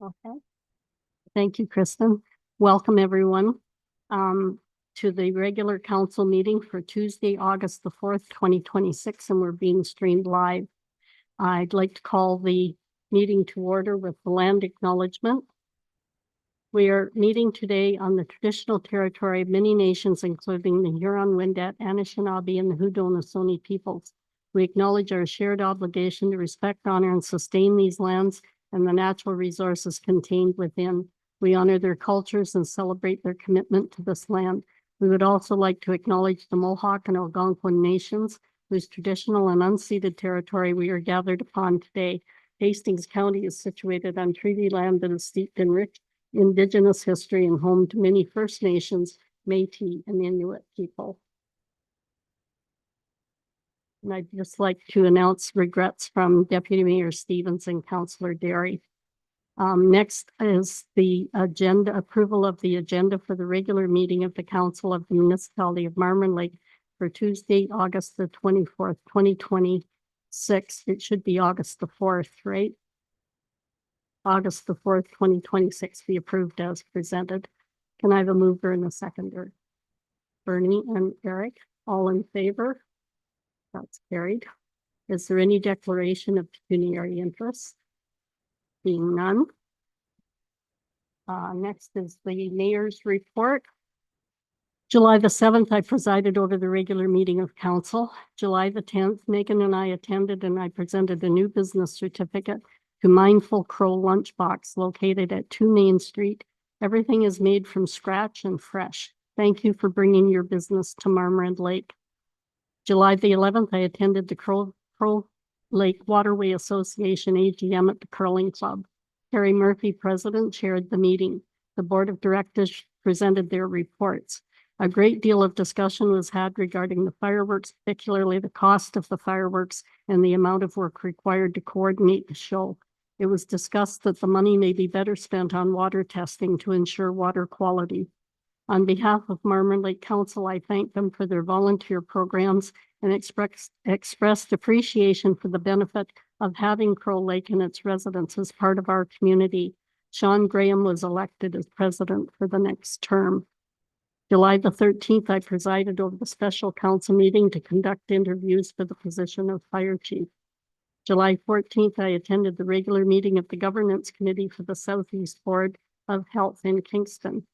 Okay. Thank you, Kristen. Welcome, everyone, to the regular council meeting for Tuesday, August the 4th, 2026, and we're being streamed live. I'd like to call the meeting to order with the land acknowledgement. We are meeting today on the traditional territory of many nations, including the Huron-Wendat, Anishinaabe, and the Haudenosaunee peoples. We acknowledge our shared obligation to respect, honor, and sustain these lands and the natural resources contained within. We honor their cultures and celebrate their commitment to this land. We would also like to acknowledge the Mohawk and Algonquin nations, whose traditional and unceded territory we are gathered upon today. Hastings County is situated on treaty land that is steeped in rich Indigenous history and home to many First Nations, Métis, and Inuit people. And I'd just like to announce regrets from Deputy Mayor Stevens and Councillor Derry. Next is the agenda, approval of the agenda for the regular meeting of the Council of the Municipality of Marmorant Lake for Tuesday, August the 24th, 2026. It should be August the 4th, right? August the 4th, 2026 be approved as presented. Can I have a mover and a seconder? Bernie and Eric, all in favor? That's carried. Is there any declaration of pecuniary interest? Being none. Next is the mayor's report. July the 7th, I presided over the regular meeting of council. July the 10th, Megan and I attended and I presented a new business certificate to Mindful Crow Lunchbox located at 2 Main Street. Everything is made from scratch and fresh. Thank you for bringing your business to Marmorant Lake. July the 11th, I attended the Crow Lake Waterway Association AGM at the Curling Club. Terry Murphy, president, chaired the meeting. The board of directors presented their reports. A great deal of discussion was had regarding the fireworks, particularly the cost of the fireworks and the amount of work required to coordinate the show. It was discussed that the money may be better spent on water testing to ensure water quality. On behalf of Marmorant Lake Council, I thank them for their volunteer programs and expressed appreciation for the benefit of having Crow Lake and its residents as part of our community. Sean Graham was elected as president for the next term. July the 13th, I presided over the special council meeting to conduct interviews for the position of fire chief. July 14th, I attended the regular meeting of the governance committee for the Southeast Board of Health in Kingston.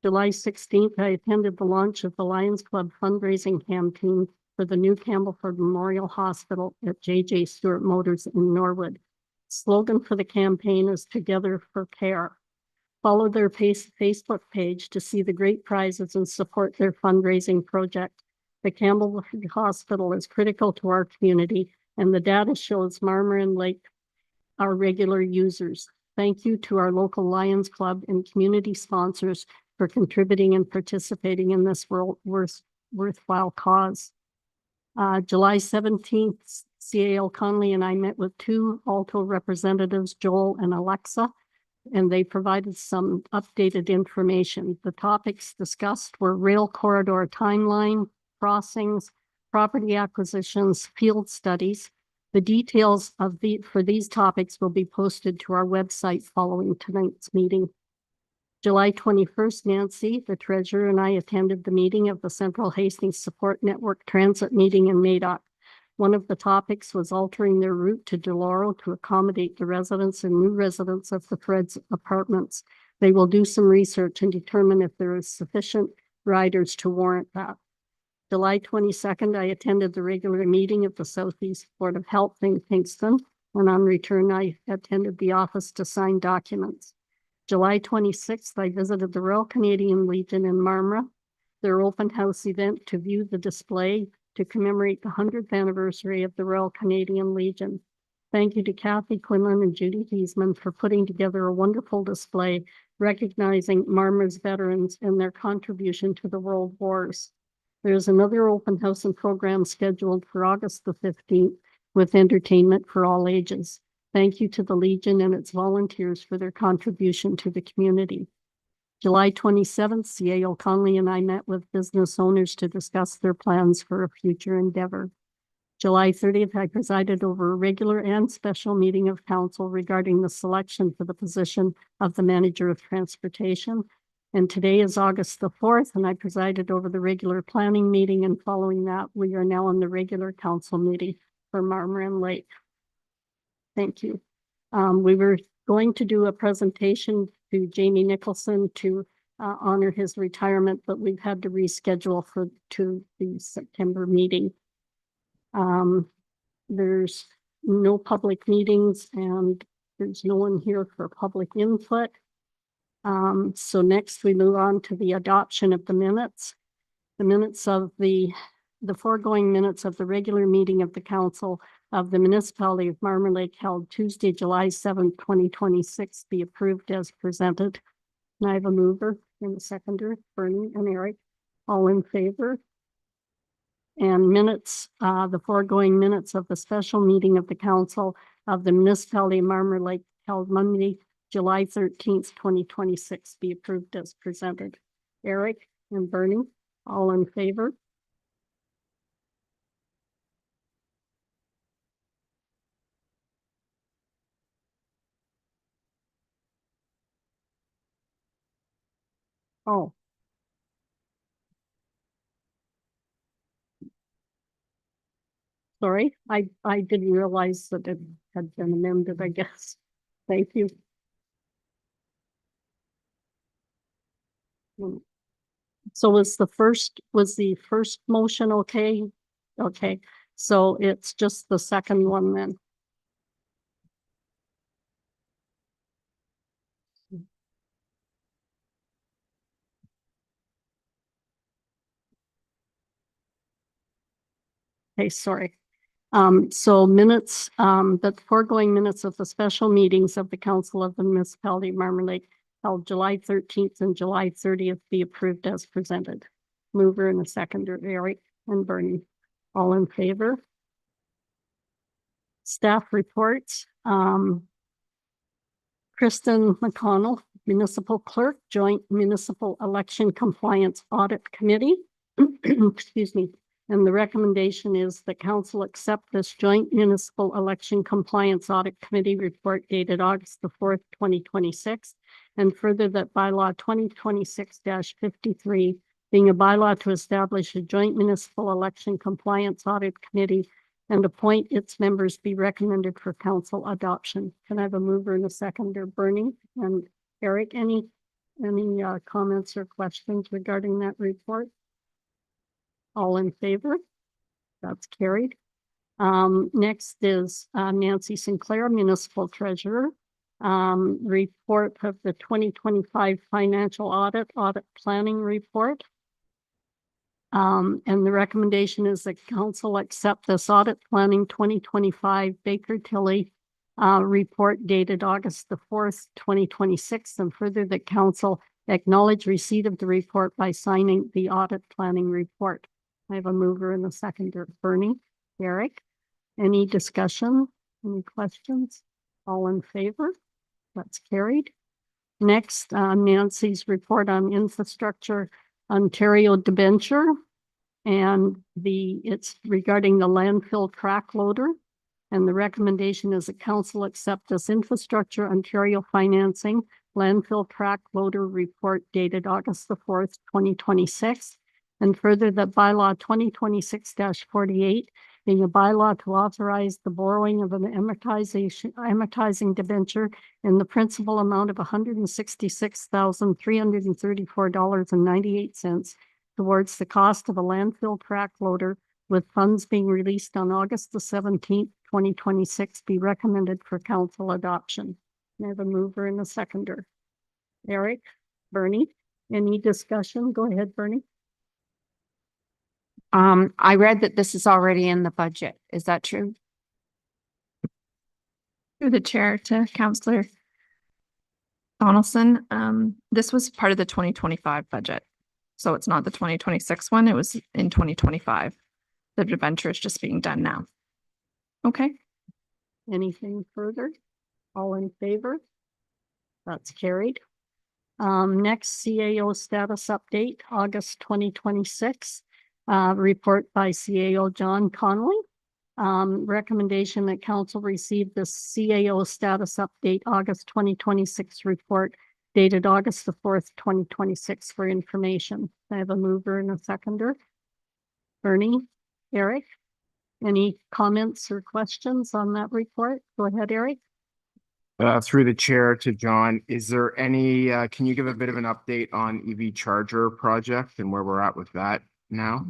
July 16th, I attended the launch of the Lions Club fundraising campaign for the new Campbellford Memorial Hospital at J.J. Stewart Motors in Norwood. Slogan for the campaign is Together for Care. Follow their Facebook page to see the great prizes and support their fundraising project. The Campbellford Hospital is critical to our community, and the data shows Marmorant Lake are regular users. Thank you to our local Lions Club and community sponsors for contributing and participating in this worthwhile cause. July 17th, CAL Conley and I met with 2 Alto representatives, Joel and Alexa, and they provided some updated information. The topics discussed were rail corridor timeline, crossings, property acquisitions, field studies. The details for these topics will be posted to our website following tonight's meeting. July 21st, Nancy, the treasurer, and I attended the meeting of the Central Hastings Support Network Transit meeting in Madoc. One of the topics was altering their route to Deloro to accommodate the residents and new residents of the Fred's apartments. They will do some research and determine if there is sufficient riders to warrant that. July 22nd, I attended the regular meeting of the Southeast Board of Health in Kingston, and on return, I attended the office to sign documents. July 26th, I visited the Royal Canadian Legion in Marmora, their open house event to view the display to commemorate the 100th anniversary of the Royal Canadian Legion. Thank you to Kathy Quinlan and Judy Hiesman for putting together a wonderful display recognizing Marmora's veterans and their contribution to the world wars. There's another open house and program scheduled for August the 15th with entertainment for all ages. Thank you to the Legion and its volunteers for their contribution to the community. July 27th, CAO Conley and I met with business owners to discuss their plans for a future endeavor. July 30th, I presided over a regular and special meeting of council regarding the selection for the position of the manager of transportation. And today is August the 4th, and I presided over the regular planning meeting, and following that, we are now in the regular council meeting for Marmarin Lake. Thank you. We were going to do a presentation to Jamie Nicholson to honor his retirement, but we've had to reschedule to the September meeting. There's no public meetings and there's no one here for public input. So next we move on to the adoption of the minutes. The minutes of the foregoing minutes of the regular meeting of the council of the municipality of Marmarin Lake held Tuesday, July 7th, 2026 be approved as presented. And I have a mover and a seconder, Bernie and Eric, all in favor. And minutes, the foregoing minutes of the special meeting of the council of the municipality of Marmarin Lake held Monday, July 13th, 2026 be approved as presented. Eric and Bernie, all in favor. Oh. Sorry, I didn't realize that it had been amended, I guess. Thank you. So was the first motion okay? Okay, so it's just the second one then. Okay, sorry. So minutes, the foregoing minutes of the special meetings of the council of the municipality of Marmarin Lake held July 13th and July 30th be approved as presented. Mover and a seconder, Eric and Bernie, all in favor. Staff reports. Kristen McConnell, Municipal Clerk, Joint Municipal Election Compliance Audit Committee. Excuse me. And the recommendation is that council accept this Joint Municipal Election Compliance Audit Committee report dated August the 4th, 2026. And further that bylaw 2026-53 being a bylaw to establish a Joint Municipal Election Compliance Audit Committee and appoint its members be recommended for council adoption. Can I have a mover and a seconder? Bernie and Eric, any comments or questions regarding that report? All in favor? That's carried. Next is Nancy Sinclair, Municipal Treasurer. Report of the 2025 Financial Audit Planning Report. And the recommendation is that council accept this audit planning 2025 Baker Tilly report dated August the 4th, 2026, and further that council acknowledge receipt of the report by signing the audit planning report. I have a mover and a seconder, Bernie, Eric. Any discussion? Any questions? All in favor? That's carried. Next, Nancy's report on infrastructure Ontario debenture, and it's regarding the landfill track loader. And the recommendation is that council accept this infrastructure Ontario financing landfill track loader report dated August the 4th, 2026. And further that bylaw 2026-48 being a bylaw to authorize the borrowing of an amortizing debenture in the principal amount of $166,334.98 towards the cost of a landfill track loader, with funds being released on August the 17th, 2026, be recommended for council adoption. I have a mover and a seconder. Eric, Bernie, any discussion? Go ahead, Bernie. I read that this is already in the budget. Is that true? Through the chair to Councillor Donaldson, this was part of the 2025 budget. So it's not the 2026 one. It was in 2025. The debenture is just being done now. Okay. Anything further? All in favor? That's carried. Next, CAO status update, August 2026. Report by CAO John Connolly. Recommendation that council receive the CAO status update August 2026 report dated August the 4th, 2026 for information. I have a mover and a seconder. Bernie, Eric, any comments or questions on that report? Go ahead, Eric. Through the chair to John, is there any, can you give a bit of an update on EV charger project and where we're at with that now?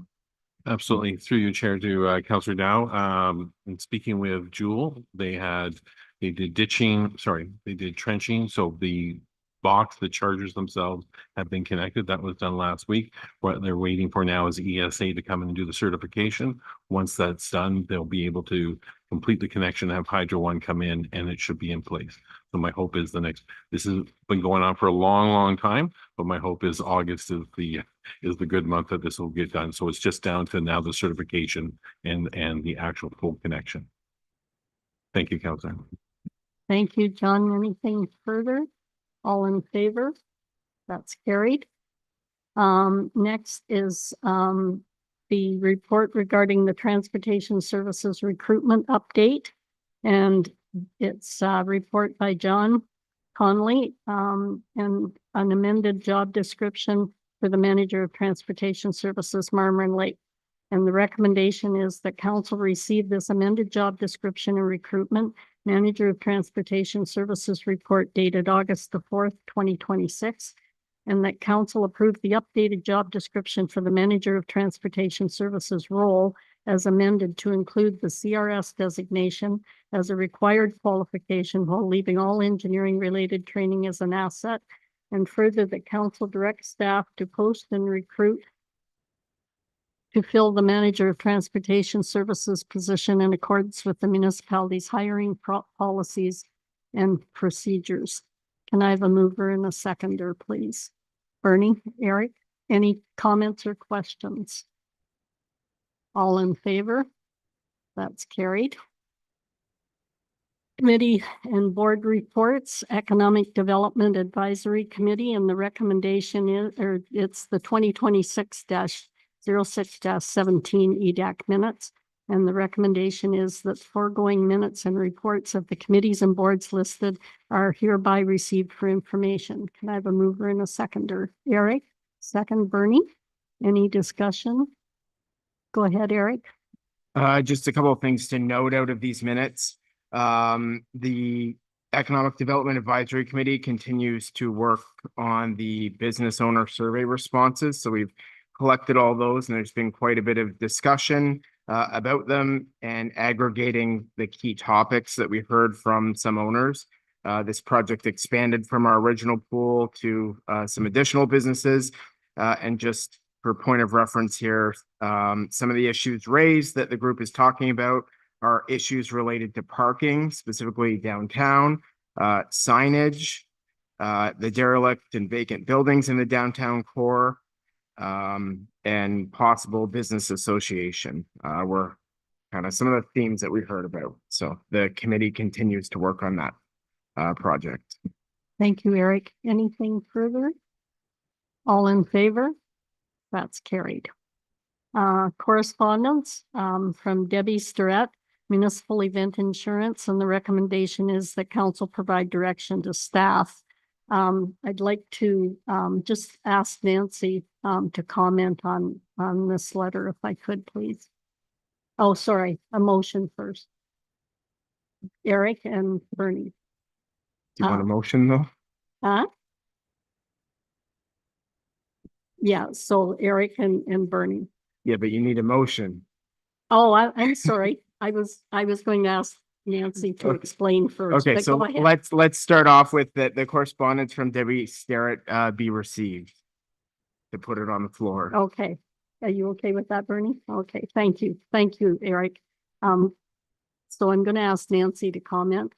Absolutely. Through your chair to Councillor Dow. And speaking with Jewel, they did trenching. So the chargers themselves have been connected. That was done last week. What they're waiting for now is ESA to come in and do the certification. Once that's done, they'll be able to complete the connection, have Hydro One come in, and it should be in place. So my hope is this has been going on for a long, long time, but my hope is August is the good month that this will get done. So it's just down to now the certification and the actual full connection. Thank you, Councillor. Thank you, John. Anything further? All in favor? That's carried. Next is the report regarding the transportation services recruitment update. And it's a report by John Connolly and an amended job description for the manager of transportation services, Marmorant Lake. And the recommendation is that council receive this amended job description and recruitment manager of transportation services report dated August the 4th, 2026, and that council approve the updated job description for the manager of transportation services role as amended to include the CRS designation as a required qualification while leaving all engineering related training as an asset, and further that council direct staff to post and recruit to fill the manager of transportation services position in accordance with the municipality's hiring policies and procedures. Can I have a mover and a seconder, please? Bernie, Eric, any comments or questions? All in favor? That's carried. Committee and board reports, Economic Development Advisory Committee, and the recommendation is, it's the 2026-06-17 EDAC minutes. And the recommendation is that foregoing minutes and reports of the committees and boards listed are hereby received for information. Can I have a mover and a seconder? Eric, second Bernie. Any discussion? Go ahead, Eric. Just a couple of things to note out of these minutes. The Economic Development Advisory Committee continues to work on the business owner survey responses. So we've collected all those, and there's been quite a bit of discussion about them and aggregating the key topics that we heard from some owners. This project expanded from our original pool to some additional businesses. And just for point of reference here, some of the issues raised that the group is talking about are issues related to parking, specifically downtown, signage, the derelict and vacant buildings in the downtown core, and possible business association were kind of some of the themes that we heard about. So the committee continues to work on that project. Thank you, Eric. Anything further? All in favor? That's carried. Correspondence from Debbie Starrett, Municipal Event Insurance, and the recommendation is that council provide direction to staff. I'd like to just ask Nancy to comment on this letter, if I could, please. Oh, sorry, a motion first. Eric and Bernie. Do you want a motion though? Huh? Yeah, so Eric and Bernie. Yeah, but you need a motion. Oh, I'm sorry. I was going to ask Nancy to Okay. explain first. Okay, but so go ahead. let's start off with the correspondence from Debbie Starrett be received. To put it on the floor. Okay. Are you okay with that, Bernie? Okay, thank you. Thank you, Eric. So I'm going to ask Nancy to comment.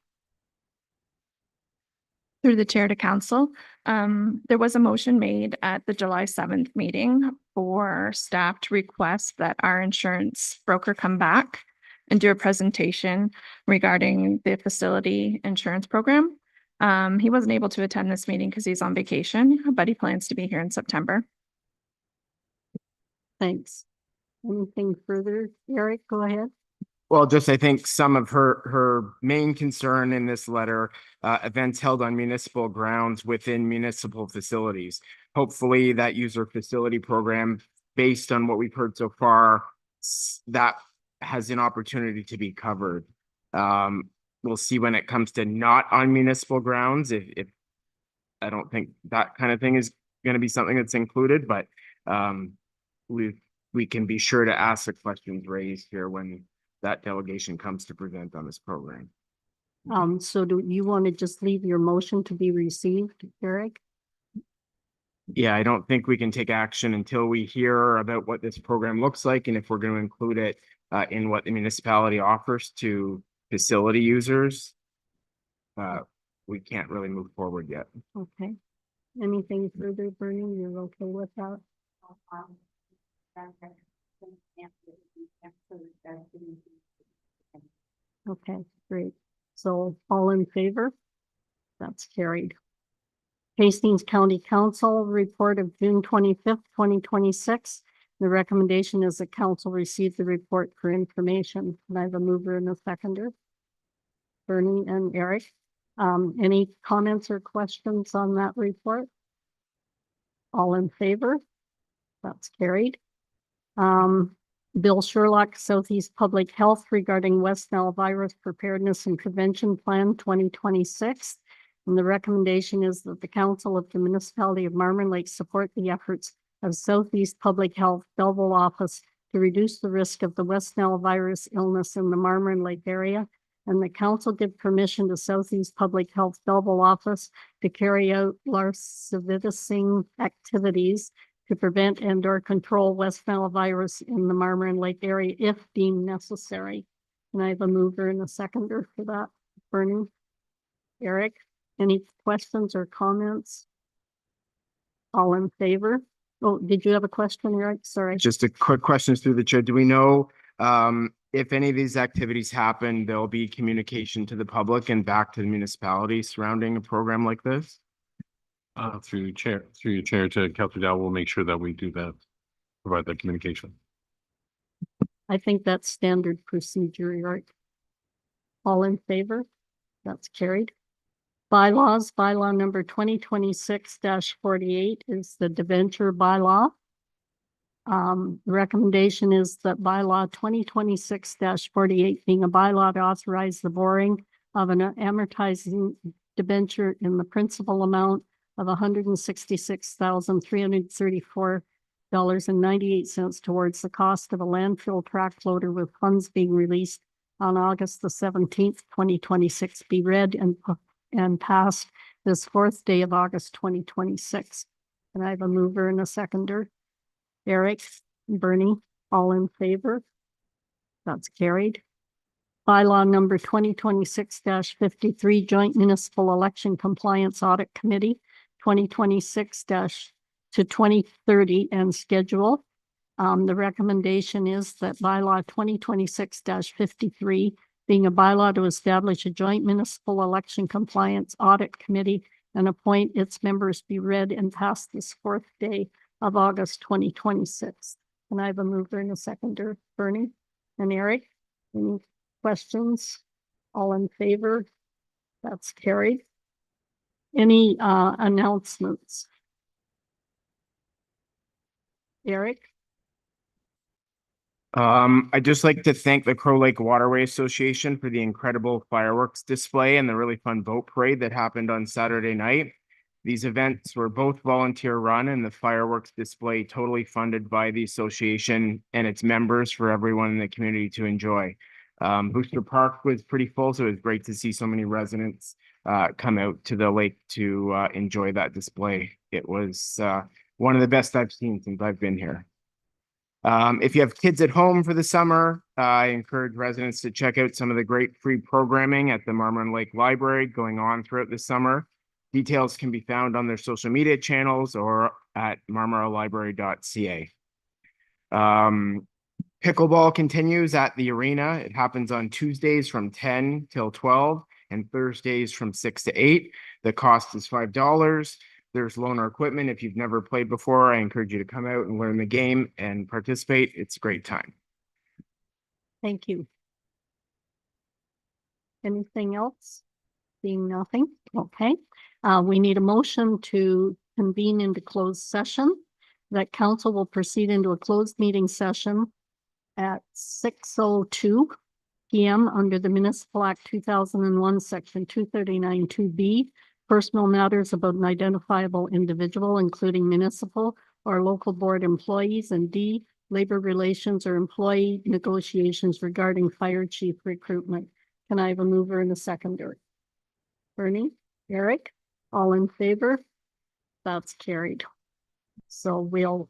Through the chair to council, there was a motion made at the July 7th meeting for staff to request that our insurance broker come back and do a presentation regarding the facility insurance program. He wasn't able to attend this meeting because he's on vacation, but he plans to be here in September. Thanks. Anything further? Eric, go ahead. Well, just I think some of her main concern in this letter, events held on municipal grounds within municipal facilities. Hopefully that user facility program, based on what we've heard so far, that has an opportunity to be covered. We'll see when it comes to not on municipal grounds, if I don't think that kind of thing is gonna be something that's included, but we can be sure to ask the questions raised here when that delegation comes to present on this program. So do you want to just leave your motion to be received, Eric? Yeah, I don't think we can take action until we hear about what this program looks like and if we're going to include it in what the municipality offers to facility users. We can't really move forward yet. Okay. Anything further, Bernie? You're okay with that? Okay, great. So all in favor? That's carried. Hastings County Council report of June 25th, 2026. The recommendation is the council receive the report for information. Can I have a mover and a seconder? Bernie and Eric. Any comments or questions on that report? All in favor? That's carried. Bill Sherlock, Southeast Public Health regarding West Nile Virus Preparedness and Prevention Plan 2026. And the recommendation is that the Council of the Municipality of Marmor Lake support the efforts of Southeast Public Health Belleville office to reduce the risk of the West Nile virus illness in the Marmor Lake area. And the council give permission to Southeast Public Health Belleville office to carry out larceniticing activities to prevent and or control West Nile virus in the Marmor Lake area if deemed necessary. And I have a mover and a seconder for that. Bernie, Eric, any questions or comments? All in favor? Oh, did you have a question, Eric? Sorry. Just a quick question through the chair. Do we know if any of these activities happen, there'll be communication to the public and back to the municipality surrounding a program like this? Through your chair to Councilor Dow, we'll make sure that we do that, provide that communication. I think that's standard procedure, Eric. All in favor? That's carried. Bylaws, bylaw number 2026-48 is the debenture bylaw. The recommendation is that bylaw 2026-48 being a bylaw to authorize the borrowing of an amortizing debenture in the principal amount of $166,334.98 towards the cost of a landfill track loader with funds being released on August the 17th, 2026, be read and passed this 4th day of August 2026. And I have a mover and a seconder. Eric, Bernie, all in favor? That's carried. Bylaw number 2026-53, Joint Municipal Election Compliance Audit Committee, 2026-2030 and schedule. The recommendation is that bylaw 2026-53 being a bylaw to establish a joint municipal election compliance audit committee and appoint its members be read and passed this 4th day of August 2026. And I have a mover and a seconder, Bernie and Eric. Any questions? All in favor? That's carried. Any announcements? Eric? I'd just like to thank the Crow Lake Waterway Association for the incredible fireworks display and the really fun boat parade that happened on Saturday night. These events were both volunteer run and the fireworks display totally funded by the association and its members for everyone in the community to enjoy. Booster Park was pretty full, so it was great to see so many residents come out to the lake to enjoy that display. It was one of the best I've seen since I've been here. If you have kids at home for the summer, I encourage residents to check out some of the great free programming at the Marmor Lake Library going on throughout the summer. Details can be found on their social media channels or at marmoralibrary.ca. Pickleball continues at the arena. It happens on Tuesdays from 10 till 12 and Thursdays from 6 to 8. The cost is $5. There's loaner equipment. If you've never played before, I encourage you to come out and learn the game and participate. It's a great time. Thank you. Anything else? Seeing nothing, okay. We need a motion to convene into closed session. That council will proceed into a closed meeting session at 6:02 PM under the Municipal Act 2001, Section 239 2B. Personal matters about an identifiable individual, including municipal or local board employees, and D, labor relations or employee negotiations regarding fire chief recruitment. Can I have a mover and a seconder? Bernie, Eric, all in favor? That's carried. So we'll